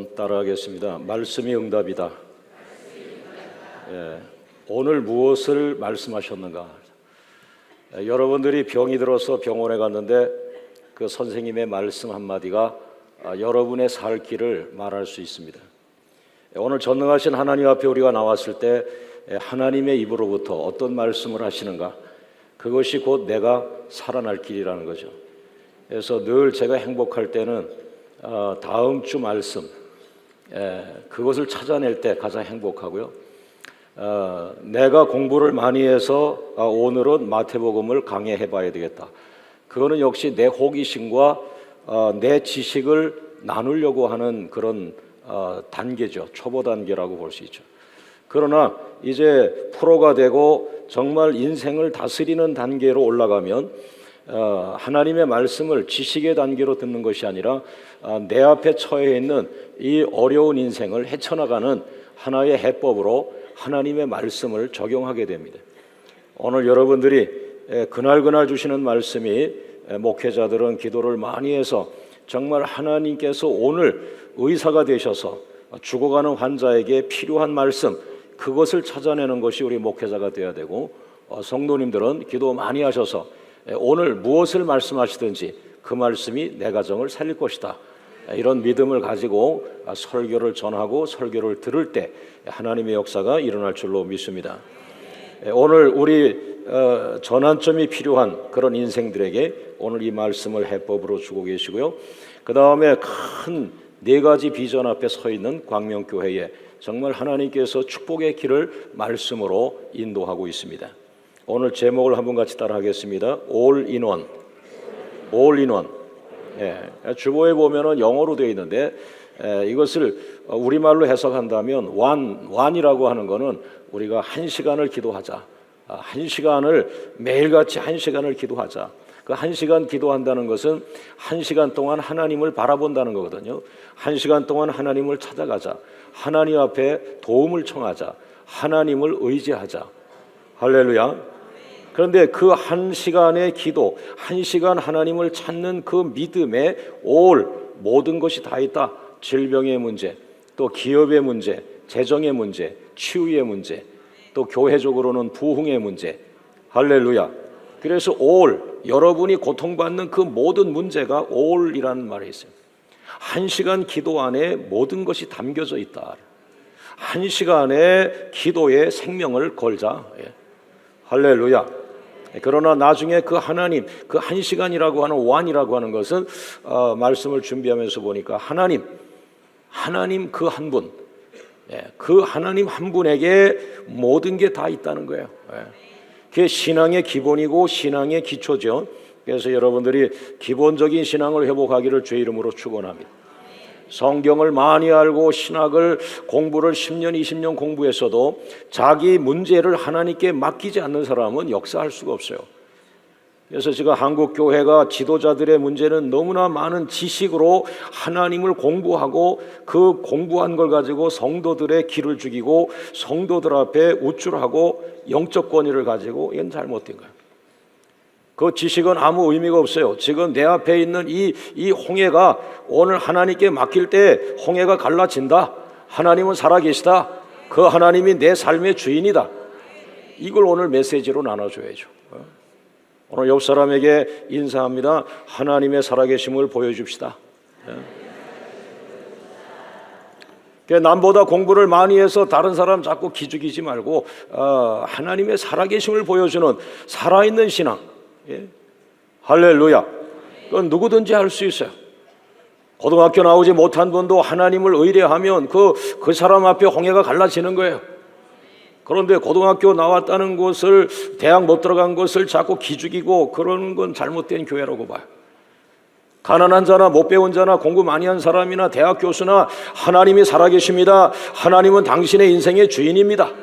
한번 따라하겠습니다. 말씀이 응답이다. 예, 오늘 무엇을 말씀하셨는가? 여러분들이 병이 들어서 병원에 갔는데 그 선생님의 말씀 한마디가 여러분의 살 길을 말할 수 있습니다. 오늘 전능하신 하나님 앞에 우리가 나왔을 때 하나님의 입으로부터 어떤 말씀을 하시는가? 그것이 곧 내가 살아날 길이라는 거죠. 그래서 늘 제가 행복할 때는 다음 주 말씀, 그것을 찾아낼 때 가장 행복하고요. 내가 공부를 많이 해서 오늘은 마태복음을 강해해 봐야 되겠다. 그거는 역시 내 호기심과 내 지식을 나누려고 하는 그런 단계죠. 초보 단계라고 볼 수 있죠. 그러나 이제 프로가 되고 정말 인생을 다스리는 단계로 올라가면 하나님의 말씀을 지식의 단계로 듣는 것이 아니라 내 앞에 처해 있는 이 어려운 인생을 헤쳐나가는 하나의 해법으로 하나님의 말씀을 적용하게 됩니다. 오늘 여러분들이 그날그날 주시는 말씀이 목회자들은 기도를 많이 해서 정말 하나님께서 오늘 의사가 되셔서 죽어가는 환자에게 필요한 말씀, 그것을 찾아내는 것이 우리 목회자가 되어야 되고, 성도님들은 기도 많이 하셔서 오늘 무엇을 말씀하시든지 그 말씀이 내 가정을 살릴 것이다, 이런 믿음을 가지고 설교를 전하고 설교를 들을 때 하나님의 역사가 일어날 줄로 믿습니다. 오늘 우리 전환점이 필요한 그런 인생들에게 오늘 이 말씀을 해법으로 주고 계시고요. 그 다음에 큰 네 가지 비전 앞에 서 있는 광명교회에 정말 하나님께서 축복의 길을 말씀으로 인도하고 있습니다. 오늘 제목을 한번 같이 따라하겠습니다. All in one. All in one. 주보에 보면은 영어로 되어 있는데 이것을 우리말로 해석한다면 one이라고 하는 것은 우리가 1시간을 기도하자, 1시간을 매일같이 1시간을 기도하자. 그 1시간 기도한다는 것은 1시간 동안 하나님을 바라본다는 거거든요. 1시간 동안 하나님을 찾아가자, 하나님 앞에 도움을 청하자, 하나님을 의지하자. 할렐루야. 그런데 그 1시간의 기도, 1시간 하나님을 찾는 그 믿음에 모든 것이 다 있다. 질병의 문제, 또 기업의 문제, 재정의 문제, 치유의 문제, 또 교회적으로는 부흥의 문제. 할렐루야. 그래서 여러분이 고통받는 그 모든 문제가 all이라는 말이 있어요. 1시간 기도 안에 모든 것이 담겨져 있다. 1시간의 기도에 생명을 걸자. 할렐루야. 그러나 나중에 그 하나님, 그 1시간이라고 하는 one이라고 하는 것은 말씀을 준비하면서 보니까 하나님 그 한 분, 그 하나님 한 분에게 모든 게 다 있다는 거예요. 그게 신앙의 기본이고 신앙의 기초죠. 그래서 여러분들이 기본적인 신앙을 회복하기를 주의 이름으로 축원합니다. 성경을 많이 알고 신학을 공부를 10년 20년 공부했어도 자기 문제를 하나님께 맡기지 않는 사람은 역사할 수가 없어요. 그래서 지금 한국 교회가 지도자들의 문제는 너무나 많은 지식으로 하나님을 공부하고 그 공부한 걸 가지고 성도들의 길을 죽이고 성도들 앞에 우쭐하고 영적 권위를 가지고, 이건 잘못된 거예요. 그 지식은 아무 의미가 없어요. 지금 내 앞에 있는 이 홍해가 오늘 하나님께 맡길 때 홍해가 갈라진다. 하나님은 살아계시다. 그 하나님이 내 삶의 주인이다. 이걸 오늘 메시지로 나눠줘야죠. 오늘 옆 사람에게 인사합니다. 하나님의 살아계심을 보여줍시다. 남보다 공부를 많이 해서 다른 사람 자꾸 기죽이지 말고 하나님의 살아계심을 보여주는 살아있는 신앙. 할렐루야. 그건 누구든지 할 수 있어요. 고등학교 나오지 못한 분도 하나님을 의뢰하면 그 사람 앞에 홍해가 갈라지는 거예요. 그런데 고등학교 나왔다는 것을, 대학 못 들어간 것을 자꾸 기죽이고 그러는 건 잘못된 교회라고 봐요. 가난한 자나 못 배운 자나 공부 많이 한 사람이나 대학 교수나 하나님이 살아계십니다. 하나님은 당신의 인생의 주인입니다.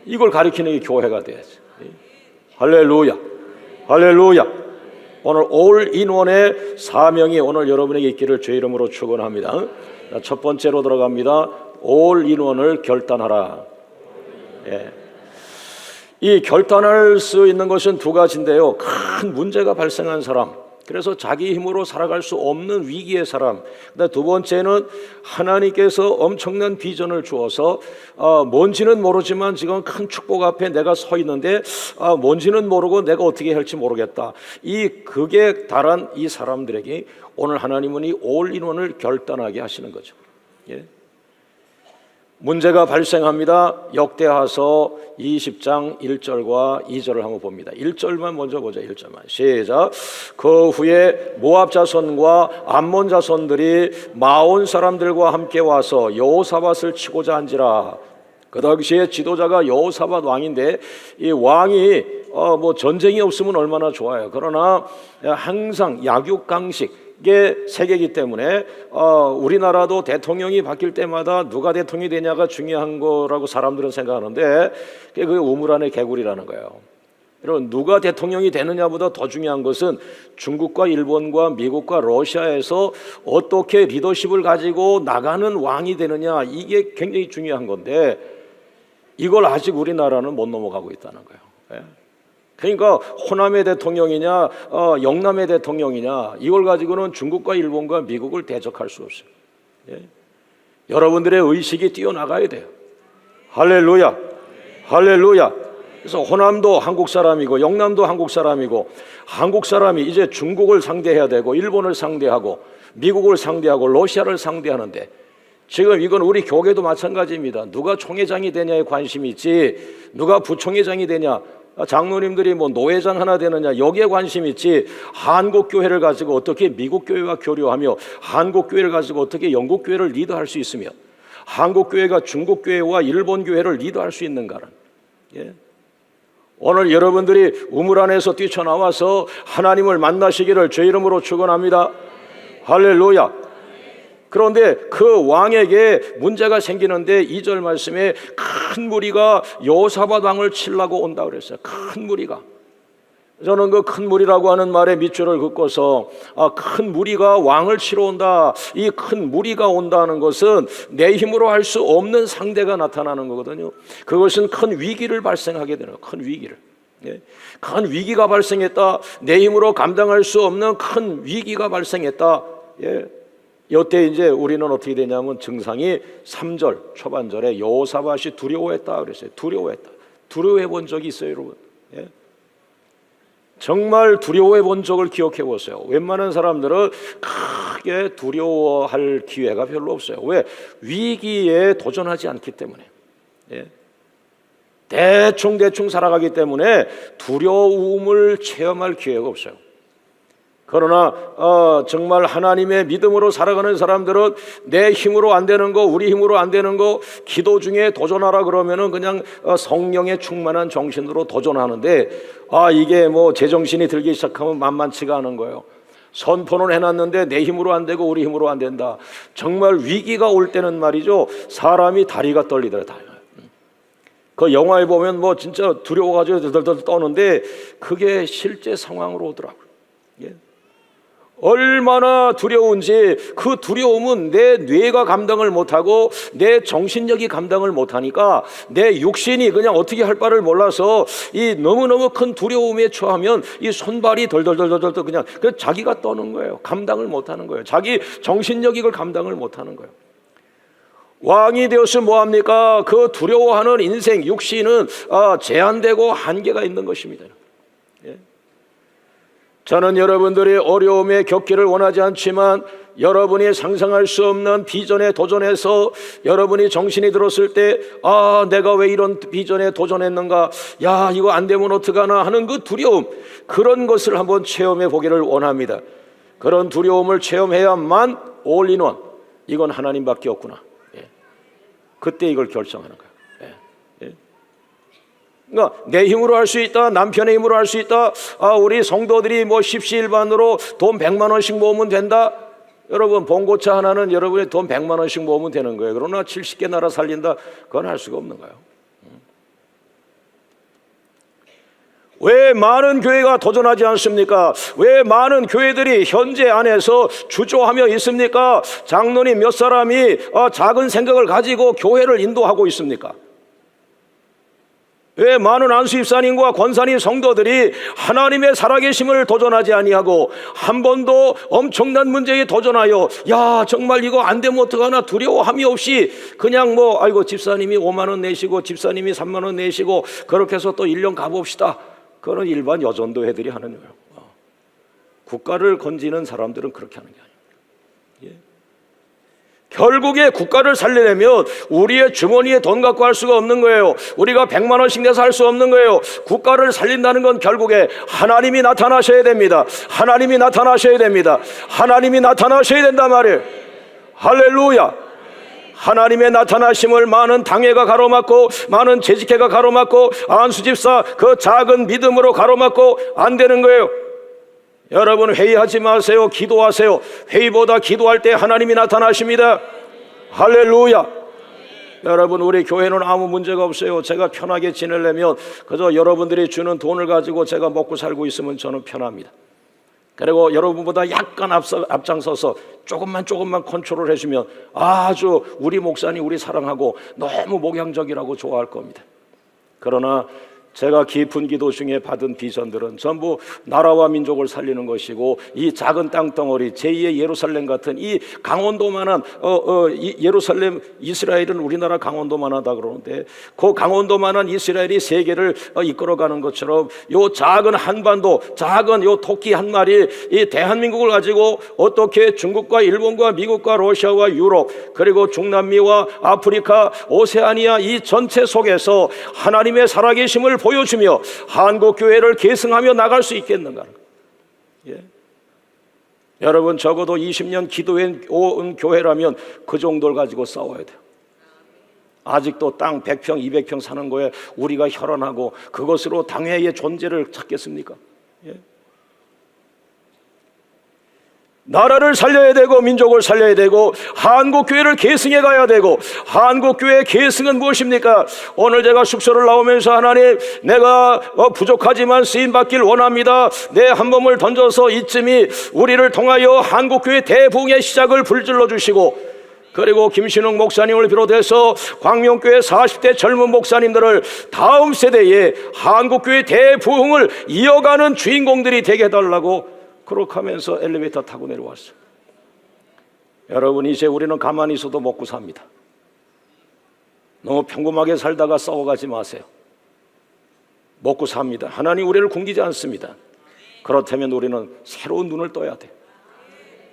이걸 가리키는 게 교회가 돼야지. 할렐루야. 할렐루야. 오늘 올인원의 사명이 오늘 여러분에게 있기를 주의 이름으로 축원합니다. 첫 번째로 들어갑니다. 올인원을 결단하라. 이 결단할 수 있는 것은 두 가지인데요. 큰 문제가 발생한 사람, 그래서 자기 힘으로 살아갈 수 없는 위기의 사람. 두 번째는 하나님께서 엄청난 비전을 주어서 뭔지는 모르지만 지금 큰 축복 앞에 내가 서 있는데 뭔지는 모르고 내가 어떻게 할지 모르겠다. 이 극에 달한 이 사람들에게 오늘 하나님은 이 올인원을 결단하게 하시는 거죠. 예. 문제가 발생합니다. 역대하서 20장 1절과 2절을 한번 봅니다. 1절만 먼저 보자. 1절만 시작. 그 후에 모압 자손과 암몬 자손들이 마온 사람들과 함께 와서 여호사밧을 치고자 한지라. 그 당시에 지도자가 여호사밧 왕인데 이 왕이 뭐 전쟁이 없으면 얼마나 좋아요. 그러나 항상 약육강식 세계이기 때문에 우리나라도 대통령이 바뀔 때마다 누가 대통령이 되냐가 중요한 거라고 사람들은 생각하는데 그게 우물 안의 개구리라는 거예요. 여러분, 누가 대통령이 되느냐보다 더 중요한 것은 중국과 일본과 미국과 러시아에서 어떻게 리더십을 가지고 나가는 왕이 되느냐, 이게 굉장히 중요한 건데 이걸 아직 우리나라는 못 넘어가고 있다는 거예요. 그러니까 호남의 대통령이냐 영남의 대통령이냐 이걸 가지고는 중국과 일본과 미국을 대적할 수 없어요. 예? 여러분들의 의식이 뛰어나가야 돼요. 할렐루야, 할렐루야. 그래서 호남도 한국 사람이고 영남도 한국 사람이고 한국 사람이 이제 중국을 상대해야 되고 일본을 상대하고 미국을 상대하고 러시아를 상대하는데 지금 이건 우리 교계도 마찬가지입니다. 누가 총회장이 되냐에 관심이 있지 누가 부총회장이 되냐, 장로님들이 뭐 노회장 하나 되느냐 여기에 관심 있지 한국교회를 가지고 어떻게 미국교회와 교류하며 한국교회를 가지고 어떻게 영국교회를 리더할 수 있으며 한국교회가 중국교회와 일본교회를 리더할 수 있는가는. 예? 오늘 여러분들이 우물 안에서 뛰쳐나와서 하나님을 만나시기를 주 이름으로 축원합니다. 할렐루야. 그런데 그 왕에게 문제가 생기는데 2절 말씀에 큰 무리가 여호사밧 왕을 치려고 온다 그랬어요. 큰 무리가. 저는 그 큰 무리라고 하는 말에 밑줄을 긋고서 큰 무리가 왕을 치러 온다. 이 큰 무리가 온다는 것은 내 힘으로 할 수 없는 상대가 나타나는 거거든요. 그것은 큰 위기를 발생하게 되는 거예요. 큰 위기를. 예. 큰 위기가 발생했다. 내 힘으로 감당할 수 없는 큰 위기가 발생했다. 예. 이때 이제 우리는 어떻게 되냐면 증상이 3절 초반절에 여호사밧이 두려워했다 그랬어요. 두려워했다. 두려워해 본 적이 있어요, 여러분? 예? 정말 두려워해 본 적을 기억해 보세요. 웬만한 사람들은 크게 두려워할 기회가 별로 없어요. 왜? 위기에 도전하지 않기 때문에. 예? 대충 살아가기 때문에 두려움을 체험할 기회가 없어요. 그러나 정말 하나님의 믿음으로 살아가는 사람들은 내 힘으로 안 되는 거, 우리 힘으로 안 되는 거 기도 중에 도전하라 그러면은 그냥 성령에 충만한 정신으로 도전하는데 이게 뭐 제정신이 들기 시작하면 만만치가 않은 거예요. 선포는 해놨는데 내 힘으로 안 되고 우리 힘으로 안 된다. 정말 위기가 올 때는 말이죠, 사람이 다리가 떨리더라. 그 영화에 보면 뭐 진짜 두려워가지고 들들들 떠는데 그게 실제 상황으로 오더라고요. 예. 얼마나 두려운지 그 두려움은 내 뇌가 감당을 못하고 내 정신력이 감당을 못하니까 내 육신이 그냥 어떻게 할 바를 몰라서 이 너무너무 큰 두려움에 처하면 이 손발이 덜덜덜덜 그냥 자기가 떠는 거예요. 감당을 못하는 거예요. 자기 정신력이 그걸 감당을 못하는 거예요. 왕이 되었으면 뭐합니까? 그 두려워하는 인생 육신은 제한되고 한계가 있는 것입니다. 예. 저는 여러분들이 어려움에 겪기를 원하지 않지만 여러분이 상상할 수 없는 비전에 도전해서 여러분이 정신이 들었을 때 내가 왜 이런 비전에 도전했는가, 야 이거 안 되면 어떡하나 하는 그 두려움, 그런 것을 한번 체험해 보기를 원합니다. 그런 두려움을 체험해야만 올인원, 이건 하나님밖에 없구나. 예. 그때 이걸 결정하는 거예요. 그러니까 내 힘으로 할 수 있다, 남편의 힘으로 할 수 있다, 우리 성도들이 뭐 십시일반으로 돈 100만 원씩 모으면 된다. 여러분, 봉고차 하나는 여러분의 돈 100만 원씩 모으면 되는 거예요. 그러나 70개 나라 살린다, 그건 할 수가 없는 거예요. 왜 많은 교회가 도전하지 않습니까? 왜 많은 교회들이 현재 안에서 주저하며 있습니까? 장로님 몇 사람이 작은 생각을 가지고 교회를 인도하고 있습니까? 왜 많은 안수 집사님과 권사님 성도들이 하나님의 살아계심을 도전하지 아니하고 한 번도 엄청난 문제에 도전하여 야 정말 이거 안 되면 어떡하나 두려워함이 없이 그냥 아이고 집사님이 5만 원 내시고 집사님이 3만 원 내시고 그렇게 해서 또 1년 가봅시다. 그런 일반 여전도 애들이 하는 거예요. 국가를 건지는 사람들은 그렇게 하는 게 아니에요. 결국에 국가를 살리려면 우리의 주머니에 돈 갖고 할 수가 없는 거예요. 우리가 100만 원씩 내서 할 수 없는 거예요. 국가를 살린다는 건 결국에 하나님이 나타나셔야 됩니다. 하나님이 나타나셔야 됩니다. 하나님이 나타나셔야 된단 말이에요. 할렐루야. 하나님의 나타나심을 많은 당회가 가로막고 많은 재직회가 가로막고 안수집사 그 작은 믿음으로 가로막고 안 되는 거예요. 여러분 회의하지 마세요. 기도하세요. 회의보다 기도할 때 하나님이 나타나십니다. 할렐루야. 여러분 우리 교회는 아무 문제가 없어요. 제가 편하게 지내려면 그저 여러분들이 주는 돈을 가지고 제가 먹고 살고 있으면 저는 편합니다. 그리고 여러분보다 약간 앞장서서 조금만 컨트롤 해주면 아주 우리 목사님 우리 사랑하고 너무 목양적이라고 좋아할 겁니다. 그러나 제가 깊은 기도 중에 받은 비전들은 전부 나라와 민족을 살리는 것이고 이 작은 땅덩어리 제2의 예루살렘 같은 이 강원도만한 예루살렘 이스라엘은 우리나라 강원도만하다 그러는데 그 강원도만한 이스라엘이 세계를 이끌어가는 것처럼 요 작은 한반도 작은 요 토끼 한 마리 이 대한민국을 가지고 어떻게 중국과 일본과 미국과 러시아와 유럽 그리고 중남미와 아프리카 오세아니아 이 전체 속에서 하나님의 살아계심을 보여주며 한국교회를 계승하며 나갈 수 있겠는가? 여러분 적어도 20년 기도해온 교회라면 그 정도를 가지고 싸워야 돼요. 아직도 땅 100평 200평 사는 거에 우리가 혈안하고 그것으로 당회의 존재를 찾겠습니까? 나라를 살려야 되고 민족을 살려야 되고 한국교회를 계승해 가야 되고 한국교회의 계승은 무엇입니까? 오늘 제가 숙소를 나오면서 하나님 내가 부족하지만 쓰임받길 원합니다. 내 한 몸을 던져서 이쯤이 우리를 통하여 한국교회 대부흥의 시작을 불질러 주시고 그리고 김신웅 목사님을 비롯해서 광명교회 40대 젊은 목사님들을 다음 세대에 한국교회 대부흥을 이어가는 주인공들이 되게 해달라고 그렇게 하면서 엘리베이터 타고 내려왔어요. 여러분 이제 우리는 가만히 있어도 먹고 삽니다. 너무 평범하게 살다가 싸워가지 마세요. 먹고 삽니다. 하나님 우리를 굶기지 않습니다. 그렇다면 우리는 새로운 눈을 떠야 돼요.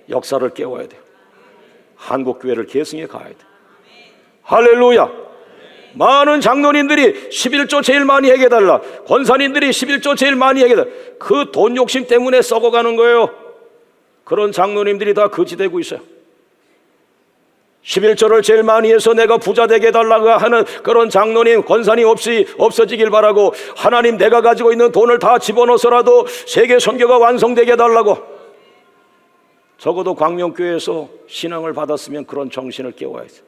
역사를 깨워야 돼요. 한국교회를 계승해 가야 돼요. 할렐루야. 많은 장로님들이 11조 제일 많이 해달라 권사님들이 11조 제일 많이 해달라 그 돈 욕심 때문에 썩어가는 거예요. 그런 장로님들이 다 거지되고 있어요. 11조를 제일 많이 해서 내가 부자 되게 해달라고 하는 그런 장로님 권사님 없이 없어지길 바라고 하나님 내가 가지고 있는 돈을 다 집어넣어서라도 세계 선교가 완성되게 해달라고 적어도 광명교회에서 신앙을 받았으면 그런 정신을 깨워야지.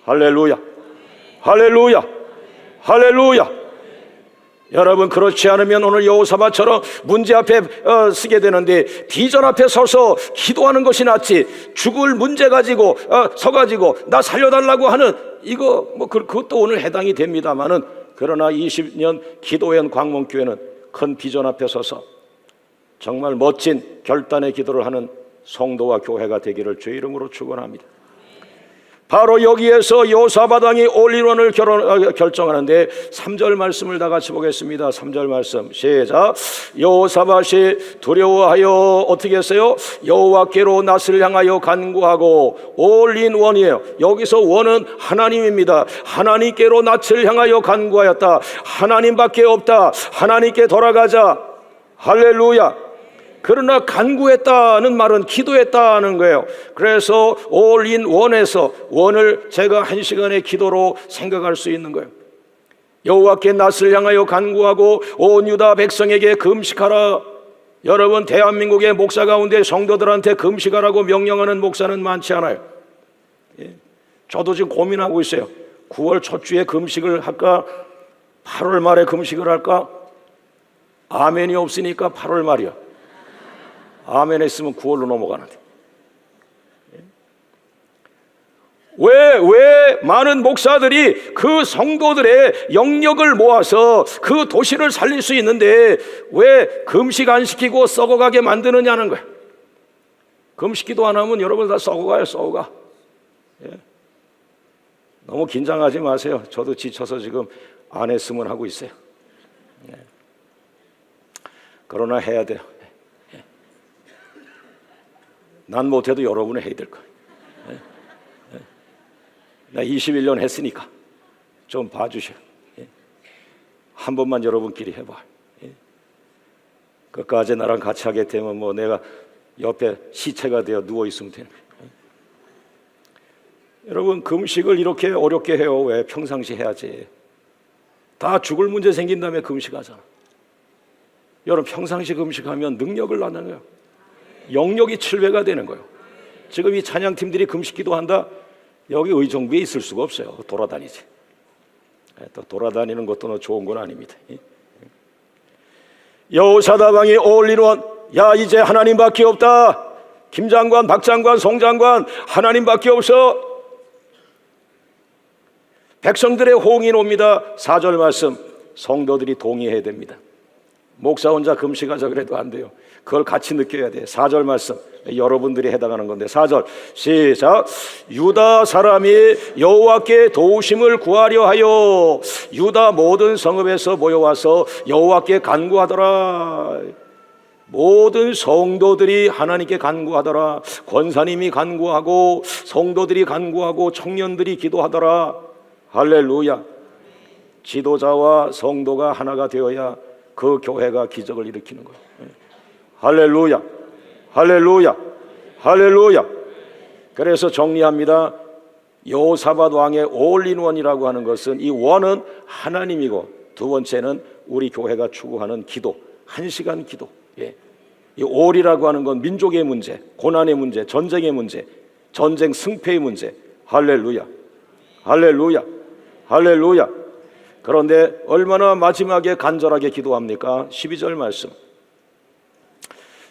할렐루야. 할렐루야. 할렐루야. 여러분 그렇지 않으면 오늘 여호사밧처럼 문제 앞에 쓰게 되는데 비전 앞에 서서 기도하는 것이 낫지 죽을 문제 가지고 서가지고 나 살려달라고 하는 이거 그것도 오늘 해당이 됩니다마는 그러나 20년 기도연 광명교회는 큰 비전 앞에 서서 정말 멋진 결단의 기도를 하는 성도와 교회가 되기를 주의 이름으로 축원합니다. 바로 여기에서 여호사밧 왕이 올인원을 결정하는데 3절 말씀을 다 같이 보겠습니다. 3절 말씀 시작. 여호사밧이 두려워하여 어떻게 했어요? 여호와께로 낯을 향하여 간구하고 올인원이에요. 여기서 원은 하나님입니다. 하나님께로 낯을 향하여 간구하였다. 하나님밖에 없다. 하나님께 돌아가자. 할렐루야. 그러나 간구했다는 말은 기도했다는 거예요. 그래서 all in one에서 원을 제가 1시간의 기도로 생각할 수 있는 거예요. 여호와께 낯을 향하여 간구하고 온 유다 백성에게 금식하라. 여러분 대한민국의 목사 가운데 성도들한테 금식하라고 명령하는 목사는 많지 않아요. 저도 지금 고민하고 있어요. 9월 첫 주에 금식을 할까? 8월 말에 금식을 할까? 아멘이 없으니까 8월 말이야. 아멘 했으면 9월로 넘어가는데 왜 많은 목사들이 그 성도들의 영역을 모아서 그 도시를 살릴 수 있는데 왜 금식 안 시키고 썩어가게 만드느냐는 거예요. 금식기도 안 하면 여러분 다 썩어가요. 썩어가. 예. 너무 긴장하지 마세요. 저도 지쳐서 지금 안 했으면 하고 있어요. 예. 그러나 해야 돼요. 예. 난 못해도 여러분은 해야 될 거예요. 예. 예. 나 21년 했으니까 좀 봐주세요. 예. 한 번만 여러분끼리 해봐. 예. 끝까지 나랑 같이 하게 되면 뭐 내가 옆에 시체가 되어 누워있으면 되는 거예요. 여러분 금식을 이렇게 어렵게 해요. 왜? 평상시 해야지. 다 죽을 문제 생긴 다음에 금식하잖아. 여러분 평상시 금식하면 능력을 낳는 거예요. 영역이 7배가 되는 거예요. 지금 이 찬양팀들이 금식기도 한다. 여기 의정부에 있을 수가 없어요. 돌아다니지. 또 돌아다니는 것도 좋은 건 아닙니다. 여호사다방이 올인원, 야 이제 하나님밖에 없다. 김 장관, 박 장관, 송 장관, 하나님밖에 없어. 백성들의 호응이 옵니다. 4절 말씀, 성도들이 동의해야 됩니다. 목사 혼자 금식하자 그래도 안 돼요. 그걸 같이 느껴야 돼. 4절 말씀, 여러분들이 해당하는 건데 4절 시작. 유다 사람이 여호와께 도우심을 구하려 하여 유다 모든 성읍에서 모여와서 여호와께 간구하더라. 모든 성도들이 하나님께 간구하더라. 권사님이 간구하고 성도들이 간구하고 청년들이 기도하더라. 할렐루야. 지도자와 성도가 하나가 되어야 그 교회가 기적을 일으키는 거예요. 할렐루야. 할렐루야. 할렐루야. 그래서 정리합니다. 여호사밧 왕의 올인원이라고 하는 것은 이 원은 하나님이고 두 번째는 우리 교회가 추구하는 기도, 1시간 기도. 예. 이 올이라고 하는 건 민족의 문제, 고난의 문제, 전쟁의 문제, 전쟁 승패의 문제. 할렐루야. 할렐루야. 할렐루야. 그런데 얼마나 마지막에 간절하게 기도합니까? 12절 말씀.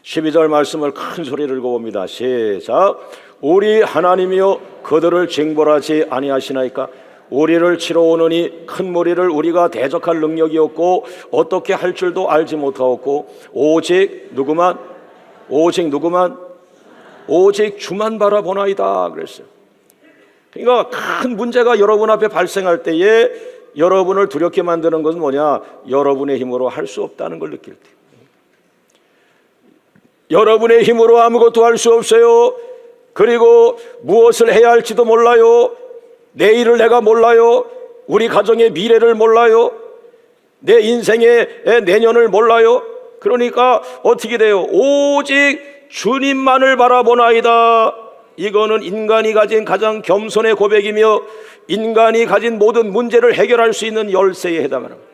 12절 말씀을 큰 소리를 읽어봅니다. 시작. 우리 하나님이여 그들을 징벌하지 아니하시나이까? 우리를 치러 오느니 큰 무리를 우리가 대적할 능력이 없고 어떻게 할 줄도 알지 못하였고 오직 누구만? 오직 누구만? 오직 주만 바라보나이다 그랬어요. 그러니까 큰 문제가 여러분 앞에 발생할 때에 여러분을 두렵게 만드는 것은 뭐냐? 여러분의 힘으로 할 수 없다는 걸 느낄 때. 여러분의 힘으로 아무것도 할 수 없어요. 그리고 무엇을 해야 할지도 몰라요. 내일을 내가 몰라요. 우리 가정의 미래를 몰라요. 내 인생의 내년을 몰라요. 그러니까 어떻게 돼요? 오직 주님만을 바라보나이다. 이거는 인간이 가진 가장 겸손의 고백이며 인간이 가진 모든 문제를 해결할 수 있는 열쇠에 해당하는 거예요.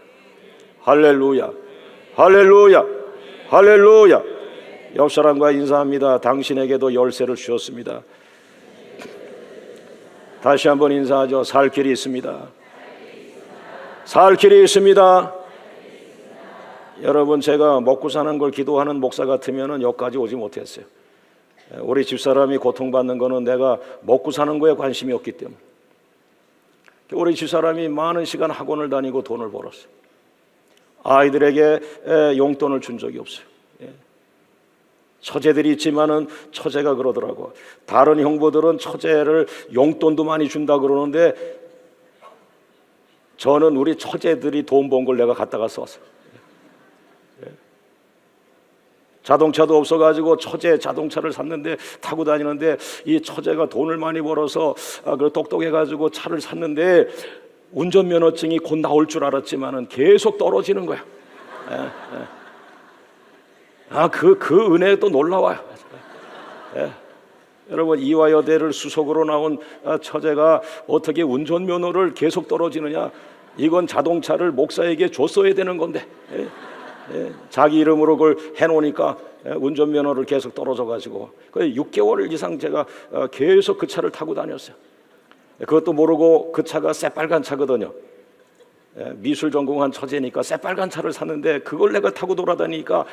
할렐루야. 할렐루야. 할렐루야. 옆 사람과 인사합니다. 당신에게도 열쇠를 주셨습니다. 다시 한번 인사하죠. 살 길이 있습니다. 살 길이 있습니다. 여러분 제가 먹고 사는 걸 기도하는 목사 같으면 여기까지 오지 못했어요. 우리 집사람이 고통받는 거는 내가 먹고 사는 거에 관심이 없기 때문에. 우리 집사람이 많은 시간 학원을 다니고 돈을 벌었어요. 아이들에게 용돈을 준 적이 없어요. 처제들이 있지만은 처제가 그러더라고. 다른 형부들은 처제를 용돈도 많이 준다 그러는데 저는 우리 처제들이 돈 번 걸 내가 갖다가 썼어요. 자동차도 없어가지고 처제 자동차를 샀는데 타고 다니는데 이 처제가 돈을 많이 벌어서 똑똑해가지고 차를 샀는데 운전면허증이 곧 나올 줄 알았지만은 계속 떨어지는 거야. 그 은혜도 놀라워요. 여러분 이화여대를 수석으로 나온 처제가 어떻게 운전면허를 계속 떨어지느냐? 이건 자동차를 목사에게 줬어야 되는 건데 자기 이름으로 그걸 해놓으니까 운전면허를 계속 떨어져가지고 6개월 이상 제가 계속 그 차를 타고 다녔어요. 그것도 모르고 그 차가 새빨간 차거든요. 미술 전공한 처제니까 새빨간 차를 샀는데 그걸 내가 타고 돌아다니니까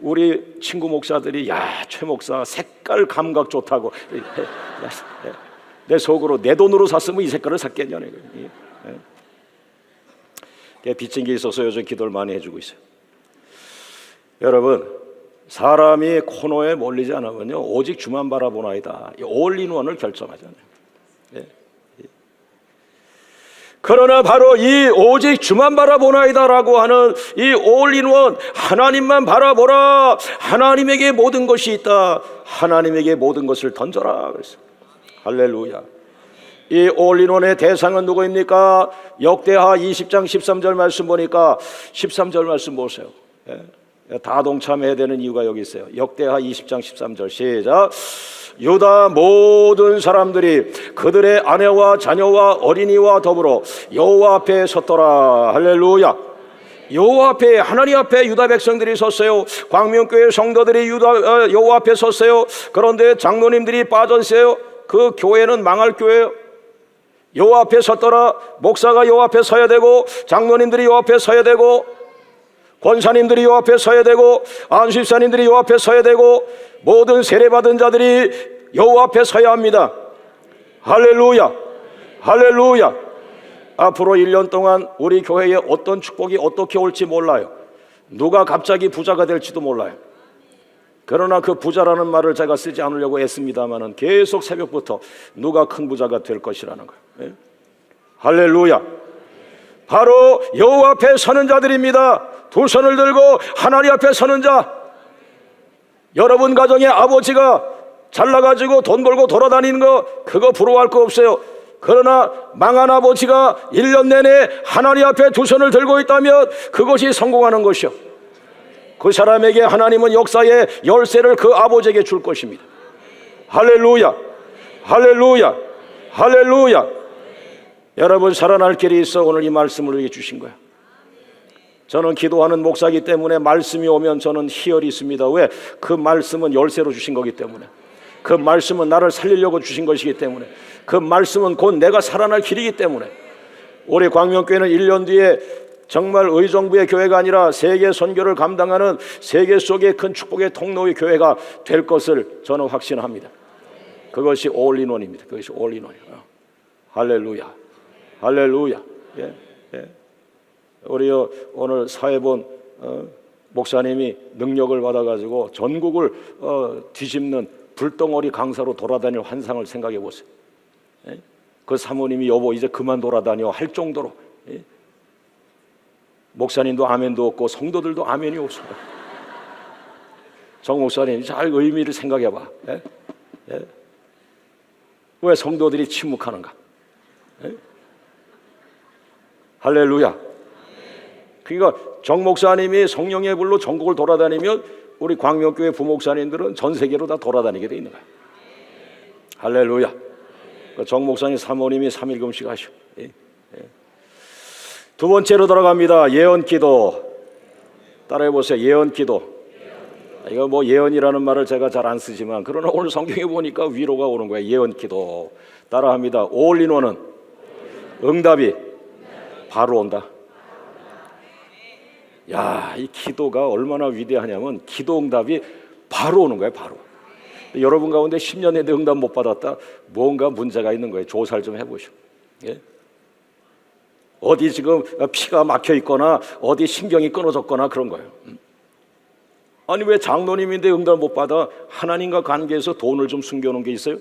우리 친구 목사들이 야, 최 목사 색깔 감각 좋다고. 내 속으로 내 돈으로 샀으면 이 색깔을 샀겠냐. 빚진 게 있어서 요즘 기도를 많이 해주고 있어요. 여러분, 사람이 코너에 몰리지 않으면요 오직 주만 바라보나이다, 올인원을 결정하잖아요. 그러나 바로 이 오직 주만 바라보나이다라고 하는 이 올인원, 하나님만 바라보라, 하나님에게 모든 것이 있다, 하나님에게 모든 것을 던져라 그랬어요. 할렐루야. 이 올인원의 대상은 누구입니까? 역대하 20장 13절 말씀 보니까 13절 말씀 보세요. 다 동참해야 되는 이유가 여기 있어요. 역대하 20장 13절 시작. 유다 모든 사람들이 그들의 아내와 자녀와 어린이와 더불어 여호와 앞에 섰더라. 할렐루야. 여호와 앞에, 하나님 앞에 유다 백성들이 섰어요. 광명교회 성도들이 여호와 앞에 섰어요. 그런데 장로님들이 빠져 있어요. 그 교회는 망할 교회예요. 여호와 앞에 섰더라. 목사가 여호와 앞에 서야 되고, 장로님들이 여호와 앞에 서야 되고, 권사님들이 여호와 앞에 서야 되고, 안수집사님들이 여호와 앞에 서야 되고, 모든 세례받은 자들이 여호와 앞에 서야 합니다. 할렐루야. 할렐루야. 앞으로 1년 동안 우리 교회에 어떤 축복이 어떻게 올지 몰라요. 누가 갑자기 부자가 될지도 몰라요. 그러나 그 부자라는 말을 제가 쓰지 않으려고 애씁니다만은 계속 새벽부터 누가 큰 부자가 될 것이라는 거예요. 할렐루야. 바로 여호와 앞에 서는 자들입니다. 두 손을 들고 하나님 앞에 서는 자. 여러분 가정의 아버지가 잘나가지고 돈 벌고 돌아다니는 거, 그거 부러워할 거 없어요. 그러나 망한 아버지가 1년 내내 하나님 앞에 두 손을 들고 있다면 그것이 성공하는 것이요, 그 사람에게 하나님은 역사의 열쇠를 그 아버지에게 줄 것입니다. 할렐루야. 할렐루야. 할렐루야. 여러분, 살아날 길이 있어 오늘 이 말씀을 우리에게 주신 거야. 저는 기도하는 목사이기 때문에 말씀이 오면 저는 희열이 있습니다. 왜? 그 말씀은 열쇠로 주신 거기 때문에, 그 말씀은 나를 살리려고 주신 것이기 때문에, 그 말씀은 곧 내가 살아날 길이기 때문에. 우리 광명교회는 1년 뒤에 정말 의정부의 교회가 아니라 세계 선교를 감당하는 세계 속의 큰 축복의 통로의 교회가 될 것을 저는 확신합니다. 그것이 올인원입니다. 그것이 올인원이에요. 할렐루야. 할렐루야. 우리 오늘 사회본 목사님이 능력을 받아가지고 전국을 뒤집는 불덩어리 강사로 돌아다닐 환상을 생각해 보세요. 그 사모님이 여보 이제 그만 돌아다녀 할 정도로. 목사님도 아멘도 없고 성도들도 아멘이 없습니다. 정 목사님 잘 의미를 생각해 봐. 왜 성도들이 침묵하는가? 할렐루야. 그러니까 정 목사님이 성령의 불로 전국을 돌아다니면 우리 광명교회 부목사님들은 전 세계로 다 돌아다니게 돼 있는 거야. 할렐루야. 정 목사님 사모님이 3일 금식 하셔. 두 번째로 들어갑니다. 예언기도. 따라해 보세요. 예언기도. 이거 뭐 예언이라는 말을 제가 잘 안 쓰지만, 그러나 오늘 성경에 보니까 위로가 오는 거예요. 예언기도. 따라합니다. 올인원은 응답이 바로 온다. 야, 이 기도가 얼마나 위대하냐면 기도 응답이 바로 오는 거예요. 바로. 여러분 가운데 10년 내내 응답 못 받았다, 뭔가 문제가 있는 거예요. 조사를 좀 해보시오. 어디 지금 피가 막혀 있거나 어디 신경이 끊어졌거나 그런 거예요. 아니 왜 장로님인데 응답 못 받아? 하나님과 관계에서 돈을 좀 숨겨놓은 게 있어요?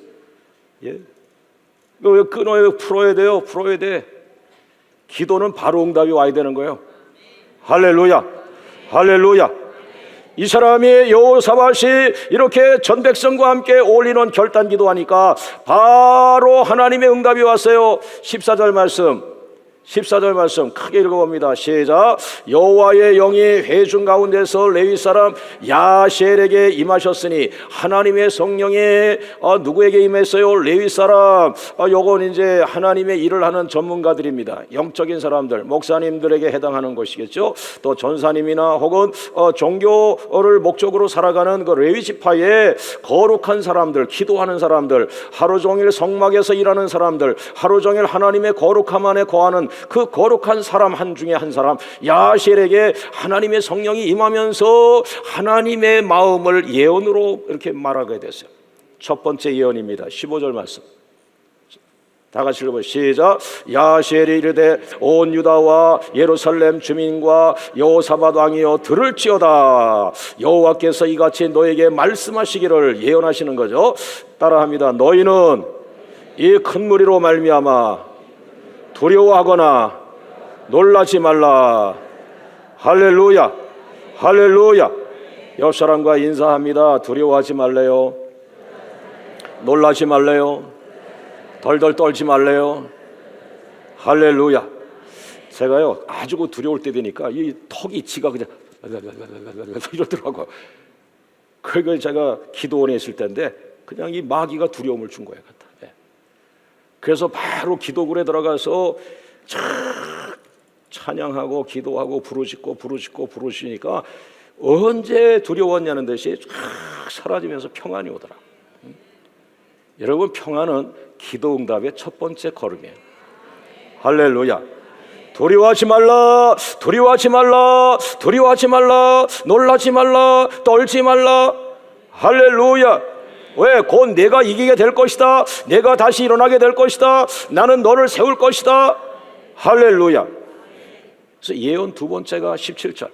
왜 끊어요? 풀어야 돼요. 풀어야 돼. 기도는 바로 응답이 와야 되는 거예요. 할렐루야. 할렐루야. 이 사람이 여호사밧이 이렇게 전 백성과 함께 올인원 결단 기도하니까 바로 하나님의 응답이 왔어요. 14절 말씀, 14절 말씀 크게 읽어봅니다. 시작. 여호와의 영이 회중 가운데서 레위 사람 야시엘에게 임하셨으니, 하나님의 성령이 누구에게 임했어요? 레위 사람. 요건 이제 하나님의 일을 하는 전문가들입니다. 영적인 사람들, 목사님들에게 해당하는 것이겠죠. 또 전사님이나 혹은 종교를 목적으로 살아가는 그 레위 지파의 거룩한 사람들, 기도하는 사람들, 하루 종일 성막에서 일하는 사람들, 하루 종일 하나님의 거룩함 안에 거하는 그 거룩한 사람 한 중에 한 사람 야시엘에게 하나님의 성령이 임하면서 하나님의 마음을 예언으로 이렇게 말하게 됐어요. 첫 번째 예언입니다. 15절 말씀. 다 같이 읽어보세요. 시작. 야시엘이 이르되 온 유다와 예루살렘 주민과 여호사밧 왕이여 들을지어다. 여호와께서 이같이 너에게 말씀하시기를 예언하시는 거죠. 따라합니다. 너희는 이 큰 무리로 말미암아 두려워하거나 놀라지 말라. 할렐루야, 할렐루야. 옆 사람과 인사합니다. 두려워하지 말래요. 놀라지 말래요. 덜덜 떨지 말래요. 할렐루야. 제가요 아주 두려울 때 되니까 이 턱이 지가 그냥 이러더라고요. 그걸 제가 기도원에 있을 때인데 그냥 이 마귀가 두려움을 준 거예요. 그래서 바로 기도굴에 들어가서 찬양하고 기도하고 부르짖으니까 언제 두려웠냐는 듯이 쫙 사라지면서 평안이 오더라. 여러분, 평안은 기도 응답의 첫 번째 걸음이에요. 할렐루야. 두려워하지 말라, 두려워하지 말라, 두려워하지 말라, 놀라지 말라, 떨지 말라. 할렐루야. 왜? 곧 내가 이기게 될 것이다. 내가 다시 일어나게 될 것이다. 나는 너를 세울 것이다. 할렐루야. 그래서 예언 두 번째가 17절.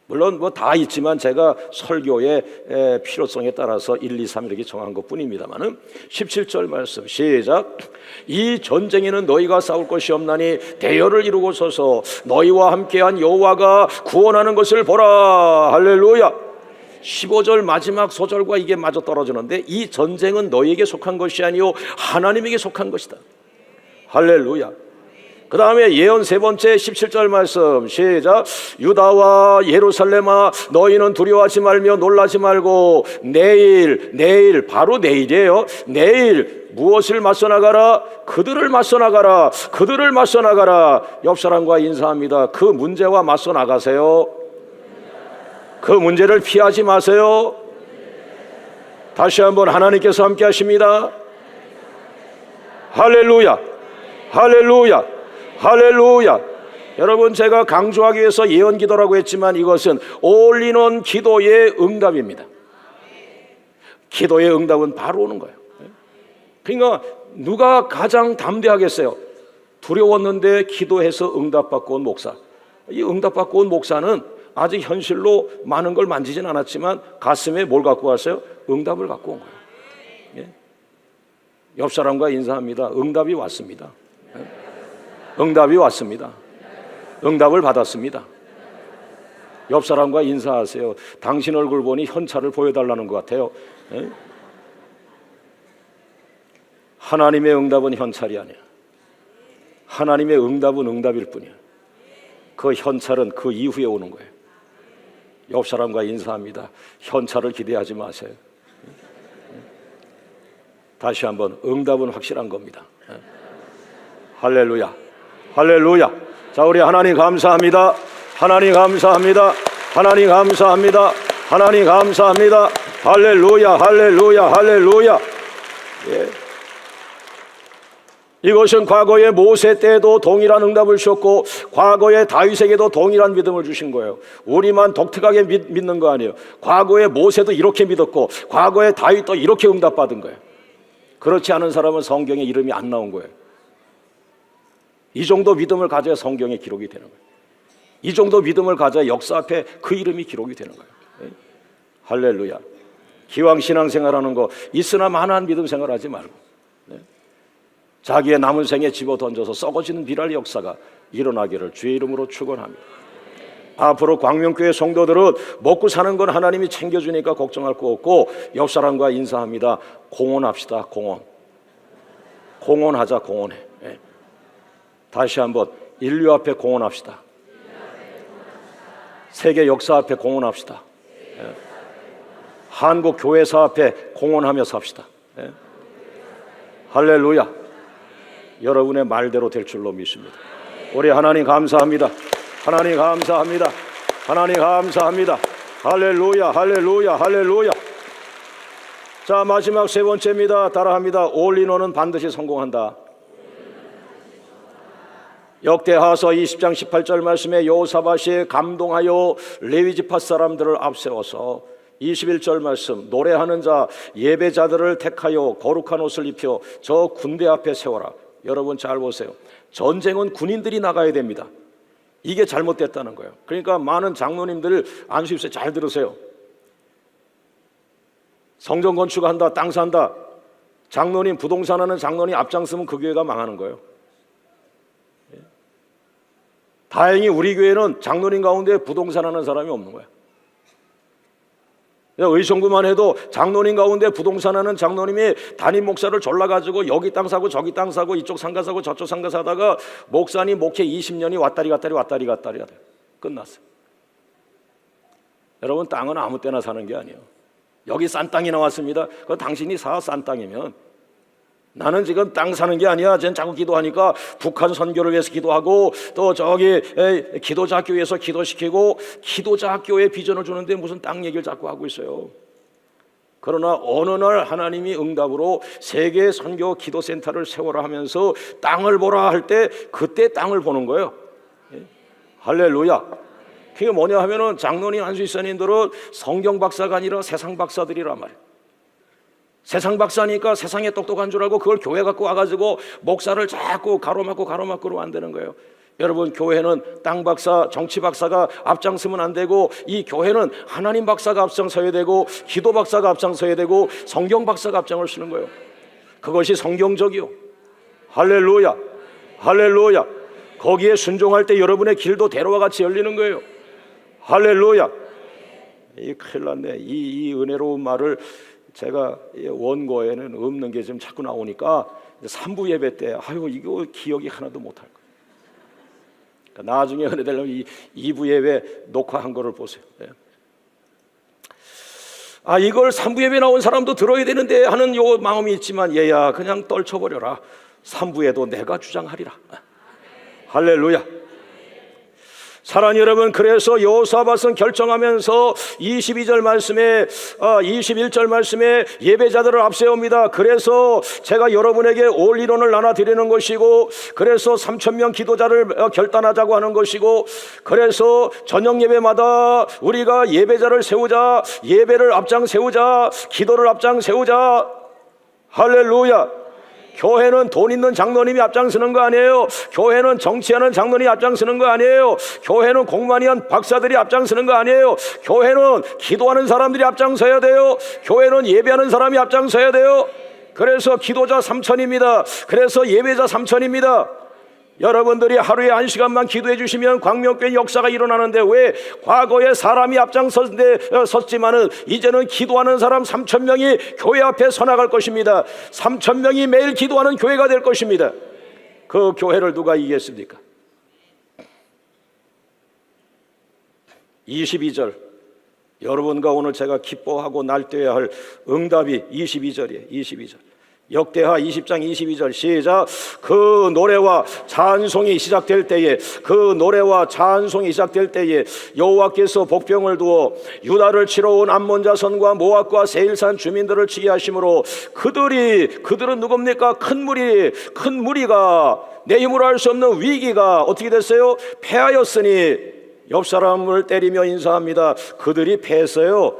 물론 뭐 다 있지만 제가 설교의 필요성에 따라서 1, 2, 3 이렇게 정한 것 뿐입니다만은 17절 말씀 시작. 이 전쟁에는 너희가 싸울 것이 없나니 대열을 이루고 서서 너희와 함께한 여호와가 구원하는 것을 보라. 할렐루야. 15절 마지막 소절과 이게 마저 떨어지는데 이 전쟁은 너희에게 속한 것이 아니요 하나님에게 속한 것이다. 할렐루야. 그 다음에 예언 세 번째 17절 말씀 시작. 유다와 예루살렘아 너희는 두려워하지 말며 놀라지 말고 내일 바로 내일이에요. 내일 무엇을 맞서 나가라? 그들을 맞서 나가라. 그들을 맞서 나가라. 옆 사람과 인사합니다. 그 문제와 맞서 나가세요. 그 문제를 피하지 마세요. 다시 한번 하나님께서 함께 하십니다. 할렐루야, 할렐루야, 할렐루야. 여러분, 제가 강조하기 위해서 예언 기도라고 했지만 이것은 올인원 기도의 응답입니다. 기도의 응답은 바로 오는 거예요. 그러니까 누가 가장 담대하겠어요? 두려웠는데 기도해서 응답받고 온 목사. 이 응답받고 온 목사는 아직 현실로 많은 걸 만지진 않았지만 가슴에 뭘 갖고 왔어요? 응답을 갖고 온 거예요. 옆 사람과 인사합니다. 응답이 왔습니다. 응답이 왔습니다. 응답을 받았습니다. 옆 사람과 인사하세요. 당신 얼굴 보니 현찰을 보여달라는 것 같아요. 하나님의 응답은 현찰이 아니야. 하나님의 응답은 응답일 뿐이야. 그 현찰은 그 이후에 오는 거예요. 옆 사람과 인사합니다. 현찰을 기대하지 마세요. 다시 한번 응답은 확실한 겁니다. 할렐루야, 할렐루야. 자, 우리 하나님 감사합니다. 하나님 감사합니다. 하나님 감사합니다. 하나님 감사합니다. 할렐루야, 할렐루야, 할렐루야. 예. 이것은 과거의 모세 때도 동일한 응답을 주셨고 과거의 다윗에게도 동일한 믿음을 주신 거예요. 우리만 독특하게 믿는 거 아니에요. 과거의 모세도 이렇게 믿었고 과거의 다윗도 이렇게 응답받은 거예요. 그렇지 않은 사람은 성경에 이름이 안 나온 거예요. 이 정도 믿음을 가져야 성경에 기록이 되는 거예요. 이 정도 믿음을 가져야 역사 앞에 그 이름이 기록이 되는 거예요. 할렐루야. 기왕 신앙생활하는 거 있으나 마나한 믿음 생활하지 말고 자기의 남은 생에 집어 던져서 썩어지는 비랄 역사가 일어나기를 주의 이름으로 축원합니다. 앞으로 광명교회 성도들은 먹고 사는 건 하나님이 챙겨주니까 걱정할 거 없고 옆 사람과 인사합니다. 공헌합시다. 공헌하자. 공헌해. 다시 한번 인류 앞에 공헌합시다. 세계 역사 앞에 공헌합시다. 한국 교회사 앞에 공헌하며 삽시다. 할렐루야. 여러분의 말대로 될 줄로 믿습니다. 우리 하나님 감사합니다. 하나님 감사합니다. 하나님 감사합니다. 할렐루야, 할렐루야, 할렐루야. 자, 마지막 세 번째입니다. 따라합니다. 올인원은 반드시 성공한다. 역대하서 20장 18절 말씀에 여호사밧이 감동하여 레위 지파 사람들을 앞세워서 21절 말씀, 노래하는 자 예배자들을 택하여 거룩한 옷을 입혀 저 군대 앞에 세워라. 여러분 잘 보세요. 전쟁은 군인들이 나가야 됩니다. 이게 잘못됐다는 거예요. 그러니까 많은 장로님들 안수입세 잘 들으세요. 성전 건축한다, 땅 산다, 장로님 부동산 하는 장로님 앞장서면 그 교회가 망하는 거예요. 다행히 우리 교회는 장로님 가운데 부동산 하는 사람이 없는 거예요. 의정부만 해도 장로님 가운데 부동산 하는 장로님이 담임 목사를 졸라가지고 여기 땅 사고 저기 땅 사고 이쪽 상가 사고 저쪽 상가 사다가 목사님 목회 20년이 왔다리 갔다리 하대요. 끝났어요. 여러분, 땅은 아무 때나 사는 게 아니에요. 여기 싼 땅이 나왔습니다. 그거 당신이 사, 싼 땅이면. 나는 지금 땅 사는 게 아니야. 쟤는 자꾸 기도하니까 북한 선교를 위해서 기도하고 또 저기 기도자 학교에서 기도시키고 기도자 학교에 비전을 주는데 무슨 땅 얘기를 자꾸 하고 있어요. 그러나 어느 날 하나님이 응답으로 세계 선교 기도센터를 세워라 하면서 땅을 보라 할 때 그때 땅을 보는 거예요. 할렐루야. 그게 뭐냐 하면은 장로님 안수이사님들은 성경 박사가 아니라 세상 박사들이란 말이에요. 세상 박사니까 세상에 똑똑한 줄 알고 그걸 교회 갖고 와가지고 목사를 자꾸 가로막고로 안 되는 거예요. 여러분, 교회는 땅 박사, 정치 박사가 앞장서면 안 되고 이 교회는 하나님 박사가 앞장서야 되고 기도 박사가 앞장서야 되고 성경 박사가 앞장을 서는 거예요. 그것이 성경적이요. 할렐루야, 할렐루야. 거기에 순종할 때 여러분의 길도 대로와 같이 열리는 거예요. 할렐루야. 이 큰일 났네. 이 은혜로운 말을 제가 원고에는 없는 게 좀 자꾸 나오니까 3부 예배 때 이거 기억이 하나도 못할 거예요. 그러니까 나중에 은혜 되려면 2부 예배 녹화한 거를 보세요. 이걸 3부 예배 나온 사람도 들어야 되는데 하는 요 마음이 있지만 얘야 그냥 떨쳐버려라. 3부에도 내가 주장하리라. 할렐루야. 사랑하는 여러분, 그래서 여호사밧은 결정하면서 22절 말씀에 21절 말씀에 예배자들을 앞세웁니다. 그래서 제가 여러분에게 올리론을 나눠드리는 것이고, 그래서 3,000명 기도자를 결단하자고 하는 것이고, 그래서 저녁 예배마다 우리가 예배자를 세우자, 예배를 앞장 세우자, 기도를 앞장 세우자. 할렐루야. 교회는 돈 있는 장로님이 앞장서는 거 아니에요. 교회는 정치하는 장로님이 앞장서는 거 아니에요. 교회는 공부많이 한 박사들이 앞장서는 거 아니에요. 교회는 기도하는 사람들이 앞장서야 돼요. 교회는 예배하는 사람이 앞장서야 돼요. 그래서 기도자 3,000입니다. 그래서 예배자 3,000입니다. 여러분들이 하루에 1시간만 기도해 주시면 광명교회 역사가 일어나는데, 왜 과거에 사람이 앞장섰지만은 이제는 기도하는 사람 3,000명이 교회 앞에 서 나갈 것입니다. 3,000명이 매일 기도하는 교회가 될 것입니다. 그 교회를 누가 이기겠습니까? 22절, 여러분과 오늘 제가 기뻐하고 날뛰어야 할 응답이 22절이에요. 22절. 역대하 20장 22절 시작. 그 노래와 찬송이 시작될 때에 여호와께서 복병을 두어 유다를 치러 온 암몬 자손과 모압과 세일산 주민들을 치게 하심으로 그들은 누굽니까? 큰 무리가 내 힘으로 할 수 없는 위기가 어떻게 됐어요? 패하였으니 옆 사람을 때리며 인사합니다. 그들이 패했어요.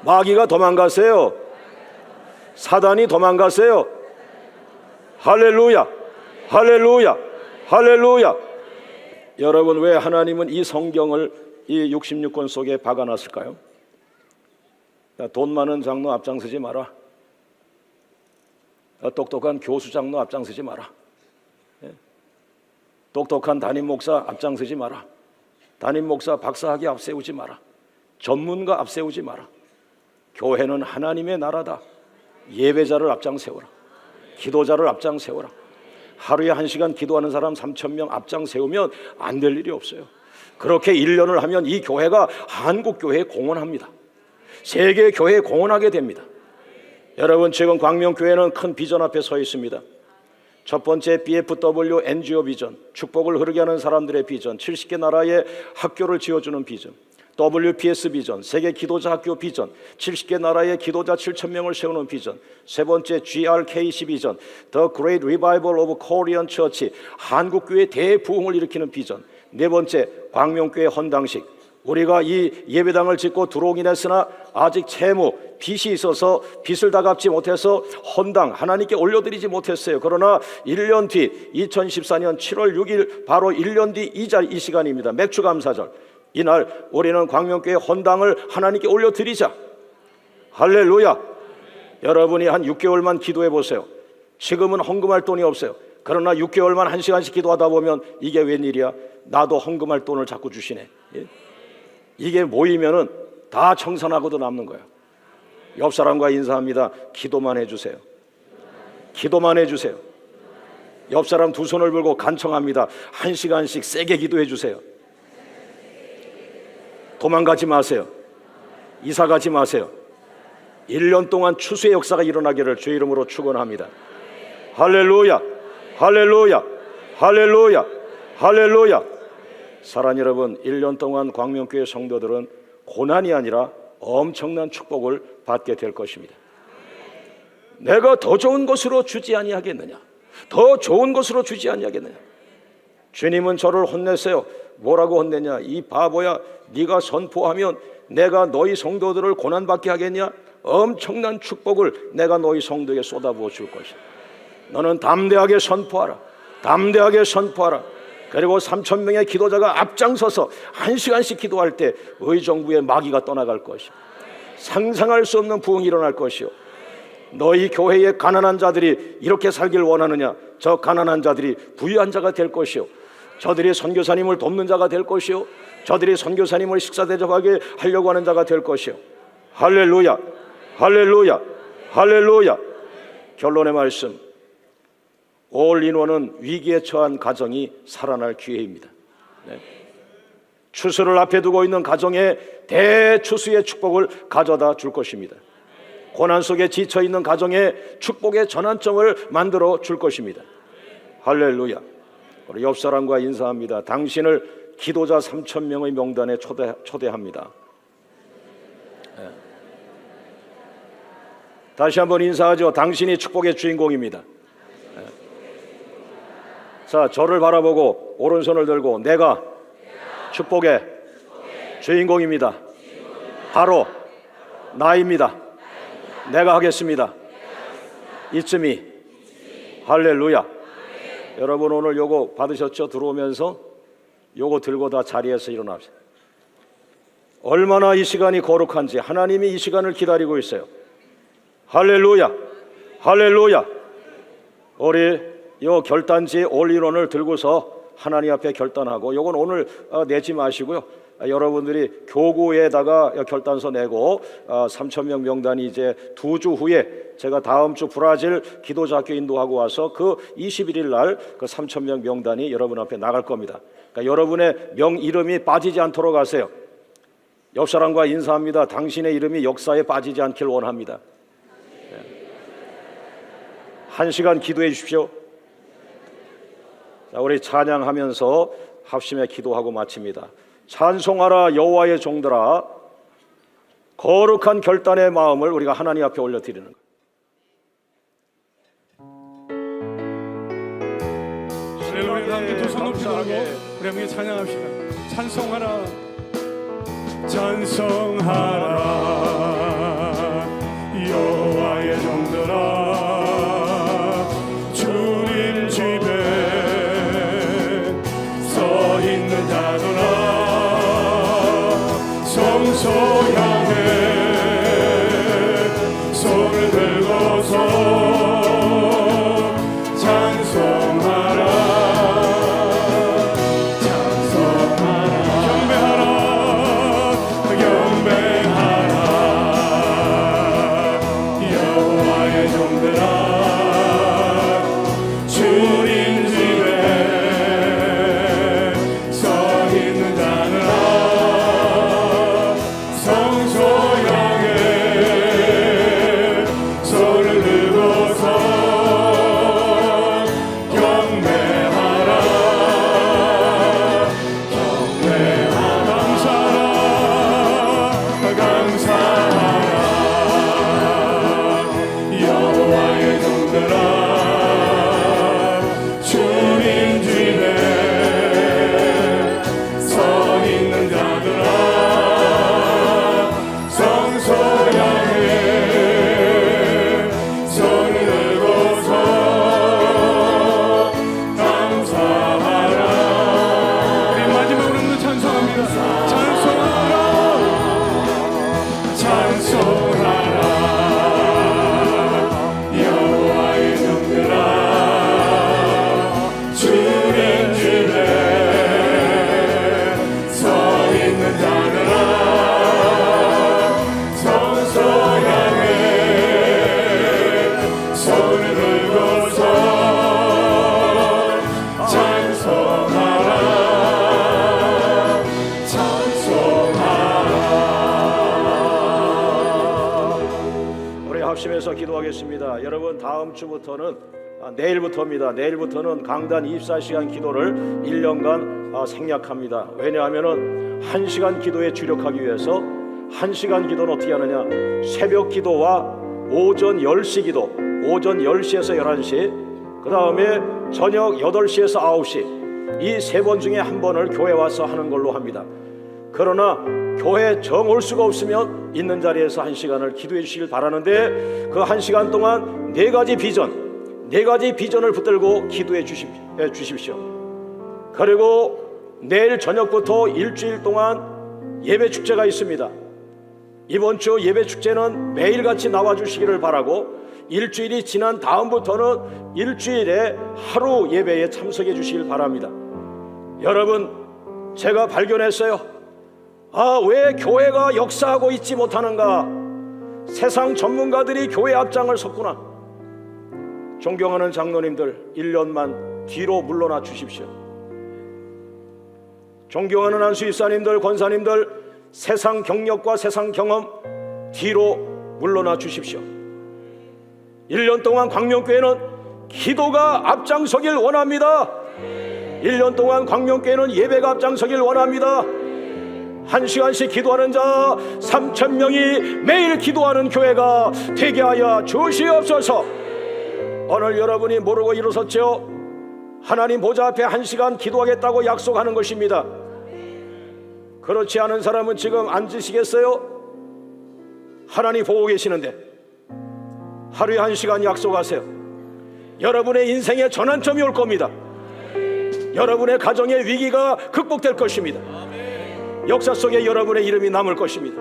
마귀가 도망갔어요. 사단이 도망갔어요. 할렐루야, 할렐루야, 할렐루야. 여러분, 왜 하나님은 이 성경을 이 66권 속에 박아놨을까요? 돈 많은 장로 앞장서지 마라. 똑똑한 교수 장로 앞장서지 마라. 똑똑한 담임 목사 앞장서지 마라. 담임 목사 박사학위 앞세우지 마라. 전문가 앞세우지 마라. 교회는 하나님의 나라다. 예배자를 앞장 세워라. 기도자를 앞장 세워라. 하루에 1시간 기도하는 사람 3,000명 앞장 세우면 안 될 일이 없어요. 그렇게 1년을 하면 이 교회가 한국교회에 공헌합니다. 세계교회에 공헌하게 됩니다. 여러분, 지금 광명교회는 큰 비전 앞에 서 있습니다. 첫 번째 BFW NGO 비전, 축복을 흐르게 하는 사람들의 비전, 70개 나라에 학교를 지어주는 비전, WPS 비전, 세계 기도자 학교 비전, 70개 나라의 기도자 7,000명을 세우는 비전. 세 번째 GRKC 비전, The Great Revival of Korean Church, 한국교회 대부흥을 일으키는 비전. 네 번째 광명교회 헌당식, 우리가 이 예배당을 짓고 들어오긴 했으나 아직 채무, 빚이 있어서 빚을 다 갚지 못해서 헌당 하나님께 올려드리지 못했어요. 그러나 1년 뒤 2014년 7월 6일 바로 1년 뒤 이 시간입니다. 맥주감사절, 이날 우리는 광명교회 헌당을 하나님께 올려드리자. 할렐루야. 여러분이 한 6개월만 기도해 보세요. 지금은 헌금할 돈이 없어요. 그러나 6개월만 1시간씩 기도하다 보면 이게 웬일이야? 나도 헌금할 돈을 자꾸 주시네. 이게 모이면은 다 청산하고도 남는 거예요. 옆 사람과 인사합니다. 기도만 해주세요. 기도만 해주세요. 옆 사람 두 손을 들고 간청합니다. 1시간씩 세게 기도해 주세요. 도망가지 마세요. 이사 가지 마세요. 1년 동안 추수의 역사가 일어나기를 주의 이름으로 축원합니다. 할렐루야, 할렐루야, 할렐루야, 할렐루야. 사랑하는 여러분, 1년 동안 광명교회 성도들은 고난이 아니라 엄청난 축복을 받게 될 것입니다. 내가 더 좋은 것으로 주지 아니하겠느냐? 더 좋은 것으로 주지 아니하겠느냐? 주님은 저를 혼냈어요. 뭐라고 혼내냐? 이 바보야, 네가 선포하면 내가 너희 성도들을 고난받게 하겠냐? 엄청난 축복을 내가 너희 성도에게 쏟아부어 줄 것이야. 너는 담대하게 선포하라. 담대하게 선포하라. 그리고 3,000명의 기도자가 앞장서서 1시간씩 기도할 때 의정부의 마귀가 떠나갈 것이요, 상상할 수 없는 부흥이 일어날 것이요, 너희 교회의 가난한 자들이 이렇게 살길 원하느냐? 저 가난한 자들이 부유한 자가 될 것이요, 저들이 선교사님을 돕는 자가 될 것이요, 저들이 선교사님을 식사 대접하게 하려고 하는 자가 될 것이요. 할렐루야, 할렐루야, 할렐루야. 결론의 말씀, 올인원은 위기에 처한 가정이 살아날 기회입니다. 네. 추수를 앞에 두고 있는 가정에 대추수의 축복을 가져다 줄 것입니다. 고난 속에 지쳐 있는 가정에 축복의 전환점을 만들어 줄 것입니다. 할렐루야. 우리 옆 사람과 인사합니다. 당신을 기도자 3,000명의 명단에 초대합니다. 네. 다시 한번 인사하죠. 당신이 축복의 주인공입니다. 자, 저를 바라보고 오른손을 들고 내가 축복의 주인공입니다. 바로 나입니다. 내가 하겠습니다. 이쯤이. 할렐루야. 여러분 오늘 요거 받으셨죠? 들어오면서 요거 들고 다 자리에서 일어나세요. 얼마나 이 시간이 거룩한지 하나님이 이 시간을 기다리고 있어요. 할렐루야, 할렐루야. 우리 요 결단지 올인원을 들고서 하나님 앞에 결단하고, 요건 오늘 내지 마시고요. 여러분들이 교구에다가 결단서 내고 3,000명 명단이 이제 2주 후에 제가 다음 주 브라질 기도자 학교 인도하고 와서 그 21일 날 그 3,000명 명단이 여러분 앞에 나갈 겁니다. 그러니까 여러분의 이름이 빠지지 않도록 하세요. 옆 사람과 인사합니다. 당신의 이름이 역사에 빠지지 않길 원합니다. 1시간 기도해 주십시오. 자, 우리 찬양하면서 합심해 기도하고 마칩니다. 찬송하라 여호와의 종들아, 거룩한 결단의 마음을 우리가 하나님 앞에 올려드리는 거예요. 우리 함께 두 손 높이 들고 우리 함께 찬양합시다. 찬송하라, 찬송하라 여호와의 종들아, 주님 집에 서 있는 자들아, 성소 향해 손을 들고서 성소 합심해서 기도하겠습니다. 여러분, 다음 주부터는 내일부터는 강단 24시간 기도를 1년간 생략합니다. 왜냐하면은 1시간 기도에 주력하기 위해서 1시간 기도는 어떻게 하느냐, 새벽 기도와 오전 10시 기도, 오전 10시에서 11시, 그 다음에 저녁 8시에서 9시, 이 3번 중에 한 번을 교회 와서 하는 걸로 합니다. 그러나 교회 정 올 수가 없으면 있는 자리에서 1시간을 기도해 주시길 바라는데, 그 1시간 동안 4가지 비전을 붙들고 기도해 주십시오. 그리고 내일 저녁부터 일주일 동안 예배 축제가 있습니다. 이번 주 예배 축제는 매일같이 나와 주시기를 바라고, 일주일이 지난 다음부터는 일주일에 하루 예배에 참석해 주시길 바랍니다. 여러분, 제가 발견했어요. 왜 교회가 역사하고 있지 못하는가? 세상 전문가들이 교회 앞장을 섰구나. 존경하는 장로님들, 1년만 뒤로 물러나 주십시오. 존경하는 안수 집사님들, 권사님들, 세상 경력과 세상 경험 뒤로 물러나 주십시오. 1년 동안 광명교회는 기도가 앞장서길 원합니다. 1년 동안 광명교회는 예배가 앞장서길 원합니다. 1시간씩 기도하는 자 3,000명이 매일 기도하는 교회가 되게 하여 주시옵소서. 오늘 여러분이 모르고 일어섰죠? 하나님 보좌 앞에 1시간 기도하겠다고 약속하는 것입니다. 그렇지 않은 사람은 지금 앉으시겠어요? 하나님 보고 계시는데 하루에 1시간 약속하세요. 여러분의 인생의 전환점이 올 겁니다. 여러분의 가정의 위기가 극복될 것입니다. 역사 속에 여러분의 이름이 남을 것입니다.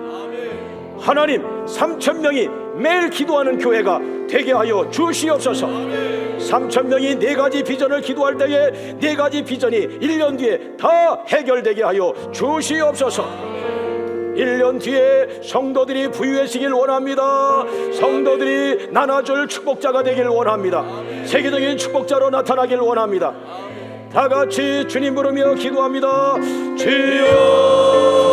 하나님, 3,000명이 매일 기도하는 교회가 되게 하여 주시옵소서. 3,000명이 4가지 비전을 기도할 때에 4가지 비전이 1년 뒤에 다 해결되게 하여 주시옵소서. 1년 뒤에 성도들이 부유해지길 원합니다. 성도들이 나눠줄 축복자가 되길 원합니다. 세계적인 축복자로 나타나길 원합니다. 다 같이 주님 부르며 기도합니다. 주여